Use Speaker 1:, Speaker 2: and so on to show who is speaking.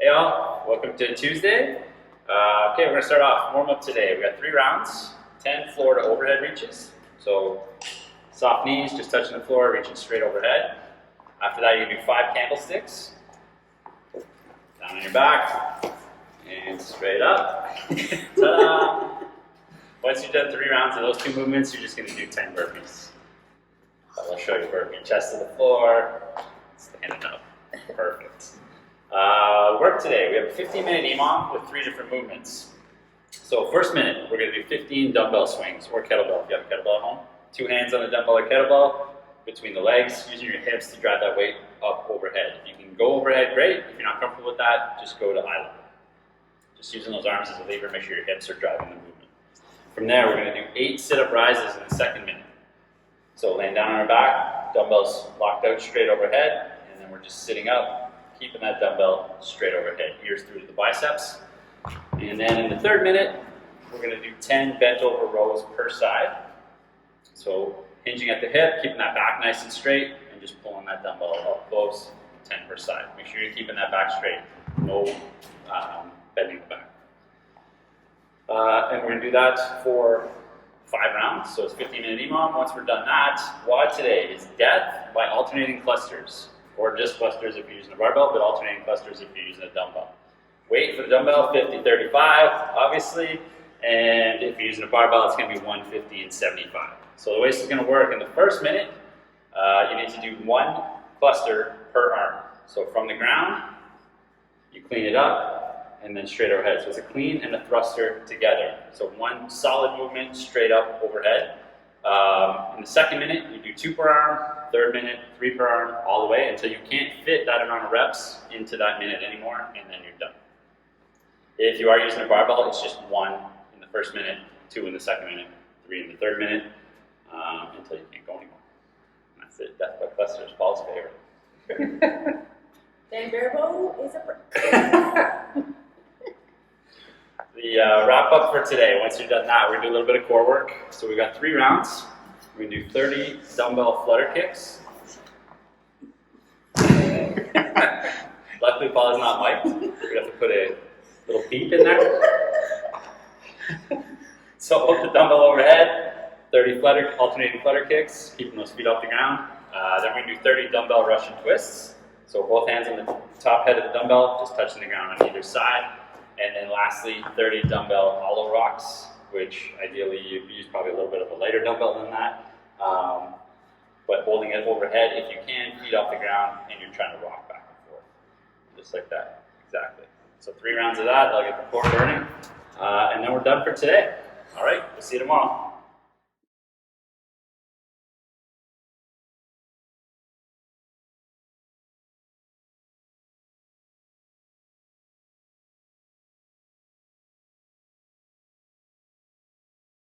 Speaker 1: Hey all, welcome to Tuesday. Okay, we're going to start off warm up today. We got 3 rounds, 10 floor to overhead reaches. So soft knees, just touching the floor, reaching straight overhead. After that, you can do 5 candlesticks. Down on your back and straight up. Ta-da! Once you've done 3 rounds of those 2 movements, you're just going to do 10 burpees. I'll show you burpee. Chest to the floor, standing up. Perfect. Work today. We have a 15-minute EMOM with 3 different movements. So first minute, we're going to do 15 dumbbell swings or kettlebell. If you have a kettlebell at home, 2 hands on the dumbbell or kettlebell between the legs, using your hips to drive that weight up overhead. If you can go overhead, great. If you're not comfortable with that, just go to eye level. Just using those arms as a lever, make sure your hips are driving the movement. From there, we're going to do 8 sit-up rises in the second minute. So laying down on our back, dumbbells locked out straight overhead, and then we're just sitting up, keeping that dumbbell straight overhead, ears through to the biceps. And then in the third minute, we're going to do 10 bent over rows per side. So hinging at the hip, keeping that back nice and straight, and just pulling that dumbbell up close, 10 per side. Make sure you're keeping that back straight, no bending the back. And we're going to do that for 5 rounds, so it's 15-minute EMOM. Once we're done that, WOD today is death by alternating clusters, or just clusters if you're using a barbell, but alternating clusters if you're using a dumbbell. Weight for the dumbbell, 50-35, obviously, and if you're using a barbell, it's going to be 150 and 75. So the way this is going to work, in the first minute, you need to do 1 cluster per arm. So from the ground, you clean it up, and then straight overhead. So it's a clean and a thruster together. So 1 solid movement straight up overhead. In the second minute, you do 2 per arm. Third minute, 3 per arm, all the way until you can't fit that amount of reps into that minute anymore, and then you're done. If you are using a barbell, it's just 1 in the first minute, 2 in the second minute, 3 in the third minute, until you can't go anymore. And that's it. Death by clusters, Paul's favorite.
Speaker 2: Dan Barebow is a break.
Speaker 1: The wrap up for today, once you're done that, we're going to do a little bit of core work. So we've got 3 rounds. We're going to do 30 dumbbell flutter kicks. Luckily, Paul is not mic'd. We have to put a little beep in there. So hold the dumbbell overhead, 30 alternating flutter kicks, keeping those feet off the ground. Then we're going to do 30 dumbbell Russian twists. So both hands on the top head of the dumbbell, just touching the ground on either side. And then lastly, 30 dumbbell hollow rocks, which ideally you'd use probably a little bit of a lighter dumbbell than that. But holding it overhead if you can, feet off the ground, and you're trying to rock back and forth. Just like that, exactly. So 3 rounds of that, that'll get the core burning. And then we're done for today. All right, we'll see you tomorrow.